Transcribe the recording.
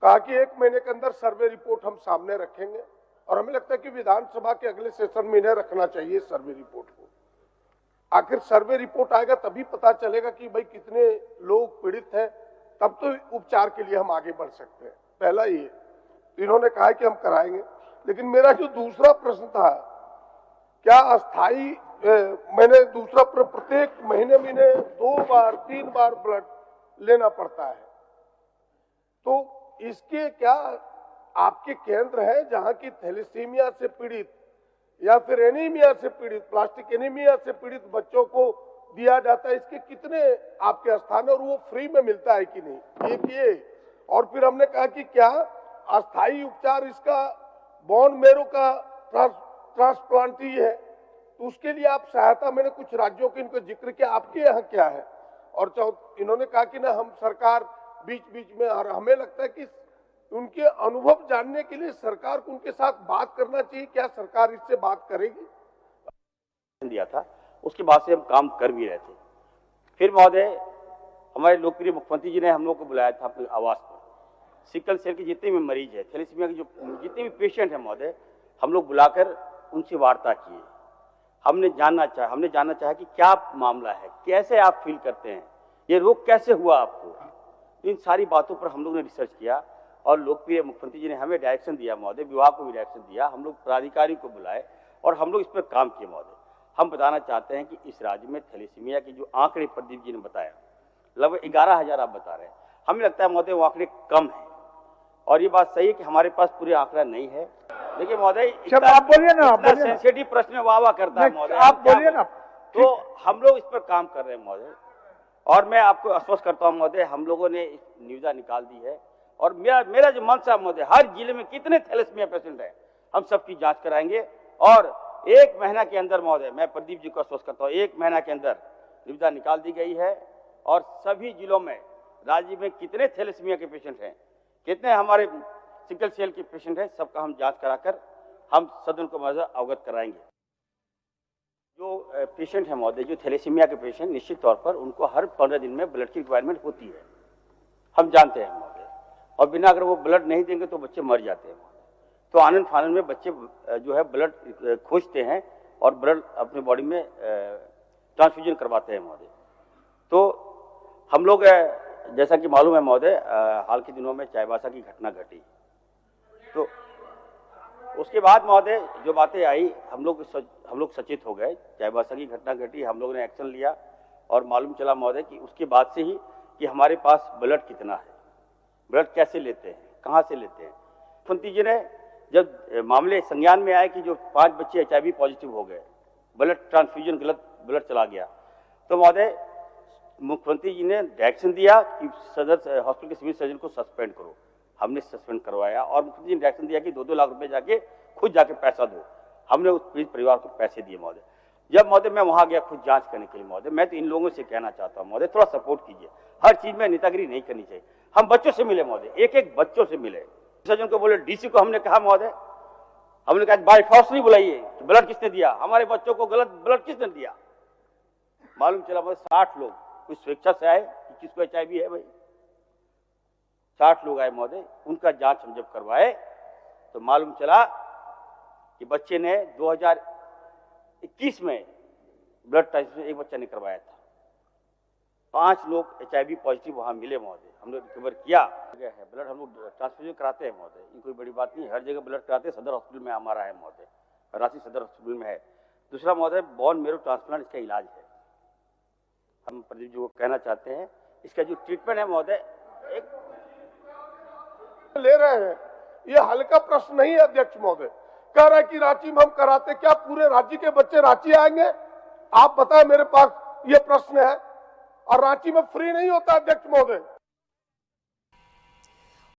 कहा कि 1 महीने के अंदर सर्वे रिपोर्ट हम सामने रखेंगे और हमें लगता है कि विधानसभा के अगले सेशन में इन्हें रखना चाहिए सर्वे रिपोर्ट को। आखिर सर्वे रिपोर्ट आएगा तभी पता चलेगा कि भाई कितने लोग पीड़ित हैं, तब तो उपचार के लिए हम आगे बढ़ सकते हैं। पहला ये इन्होंने कहा कि हम कराएंगे, लेकिन मेरा जो दूसरा प्रश्न था, क्या अस्थाई मैंने दूसरा प्रत्येक महीने में 2 बार 3 बार ब्लड लेना पड़ता है, तो इसके क्या आपके केंद्र है जहां की थैलेसीमिया से पीड़ित या फिर एनीमिया से पीड़ित, प्लास्टिक एनीमिया से पीड़ित बच्चों को दिया जाता है? इसके कितने आपके स्थान और वो फ्री में मिलता है कि नहीं, ये और फिर हमने कहा कि क्या अस्थाई उपचार इसका बोन मेरो का ट्रांसप्लांट ही है, तो उसके लिए आप सहायता, मैंने कुछ राज्यों के इनको जिक्र किया, आपके यहाँ क्या है? और इन्होंने कहा कि ना हम सरकार बीच बीच में, और हमें लगता है कि उनके अनुभव जानने के लिए सरकार को उनके साथ बात करना चाहिए। क्या सरकार इससे बात करेगी? दिया था, उसके बाद से हम काम कर भी रहे थे। फिर महोदय हमारे लोकप्रिय मुख्यमंत्री जी ने हम लोग को बुलाया था अपने आवास पर। सिकल सेल के जितने भी मरीज है, थैलेसीमिया के जो जितने भी पेशेंट हैं महोदय, हम लोग बुलाकर उनसे वार्ता किए। हमने जानना चाहा कि क्या मामला है, कैसे आप फील करते हैं, ये रोग कैसे हुआ आपको। इन सारी बातों पर हम लोग ने रिसर्च किया और लोकप्रिय मुख्यमंत्री जी ने हमें डायरेक्शन दिया महोदय, विभाग को भी डायरेक्शन दिया, हम लोग पदाधिकारी को बुलाए और हम लोग इस पर काम किए महोदय। हम बताना चाहते हैं कि इस राज्य में थैलेसीमिया के जो आंकड़े प्रदीप जी ने बताया, लगभग 11,000 आप बता रहे हैं, हमें लगता है महोदय वो आंकड़े कम है और ये बात सही है कि हमारे पास पूरे आंकड़ा नहीं है। देखिए महोदय, आप बोलिए ना, आप बोलिए सेंसिटिव प्रश्न वाह करता है महोदय, आप बोलिए ना। तो हम लोग इस पर काम कर रहे हैं महोदय और मैं आपको आश्वस्त करता हूं महोदय, हम लोगों ने निविदा निकाल दी है और मेरा जो मंशा महोदय, हर जिले में कितने थैलेसीमिया पेशेंट हैं हम सबकी जांच कराएंगे और 1 महीना के अंदर महोदय, मैं प्रदीप जी को आश्वस्त करता हूँ, 1 महीना के अंदर निविदा निकाल दी गई है और सभी जिलों में राज्य में कितने थैलेसीमिया के पेशेंट हैं, कितने हमारे सिकल सेल के पेशेंट हैं, सबका हम जांच कराकर हम सदन को महोदय अवगत कराएंगे। जो पेशेंट है महोदय, जो थैलेसीमिया के पेशेंट, निश्चित तौर पर उनको हर 15 दिन में ब्लड की रिक्वायरमेंट होती है, हम जानते हैं महोदय, और बिना अगर वो ब्लड नहीं देंगे तो बच्चे मर जाते हैं। तो आनन फानन में बच्चे जो है ब्लड खोजते हैं और ब्लड अपने बॉडी में ट्रांसफ्यूजन करवाते हैं महोदय। तो हम लोग जैसा कि मालूम है महोदय, हाल के दिनों में चाईबासा की घटना घटी, तो उसके बाद महोदय जो बातें आई, हम लोग सचेत हो गए। चाईबासा की घटना घटी, हम लोगों ने एक्शन लिया और मालूम चला महोदय कि उसके बाद से ही कि हमारे पास ब्लड कितना है, ब्लड कैसे लेते हैं, कहाँ से लेते हैं। मुख्यमंत्री जी ने जब मामले संज्ञान में आए कि जो 5 बच्चे HIV पॉजिटिव हो गए, ब्लड ट्रांसफ्यूजन गलत ब्लड चला गया, तो महोदय मुख्यमंत्री जी ने डायरेक्शन दिया कि सदर हॉस्पिटल के सिविल सर्जन को सस्पेंड करो। हमने सस्पेंड करवाया और मुख्यमंत्री जी ने डायरेक्शन दिया कि 2-2 लाख रुपए जाके खुद जाके पैसा दो। हमने उस पीड़ित परिवार को पैसे दिए महोदय। जब महोदय मैं वहां गया खुद जांच करने के लिए महोदय, मैं तो इन लोगों से कहना चाहता हूँ महोदय, थोड़ा सपोर्ट कीजिए, हर चीज में नेतागिरी नहीं करनी चाहिए। हम बच्चों से मिले महोदय, एक बच्चों से मिले, सर्जन को बोले, डीसी को हमने कहा महोदय, हमने कहा बाय फोर्स नहीं बुलाइए, ब्लड किसने दिया, हमारे बच्चों को गलत ब्लड किसने दिया। मालूम चला महोदय 60 लोग कुछ स्वेच्छा से आए कि किसको HIV है भाई, 60 लोग आए महोदय। उनका जांच हम जब करवाए तो मालूम चला कि बच्चे ने 2021 में ब्लड ट्रांसफ्यूजन एक बच्चा ने करवाया था। 5 लोग HIV पॉजिटिव वहां मिले महोदय, हमने रिकवर किया है ब्लड। हम लोग ट्रांसफ्यूजन कराते हैं महोदय, ये कोई बड़ी बात नहीं, हर जगह ब्लड कराते हैं। सदर हॉस्पिटल में हमारा है महोदय, रांची सदर हॉस्पिटल में है। दूसरा महोदय, बोन मेरो ट्रांसप्लांट, इसका इलाज है। हम प्रदीप जी को कहना चाहते हैं, इसका जो ट्रीटमेंट है महोदय एक ले रहे हैं, ये हल्का प्रश्न नहीं है अध्यक्ष महोदय। कह रहा है कि रांची में हम कराते, क्या पूरे राज्य के बच्चे रांची आएंगे? आप बताएं, मेरे पास ये प्रश्न है। और रांची में फ्री नहीं होता अध्यक्ष महोदय।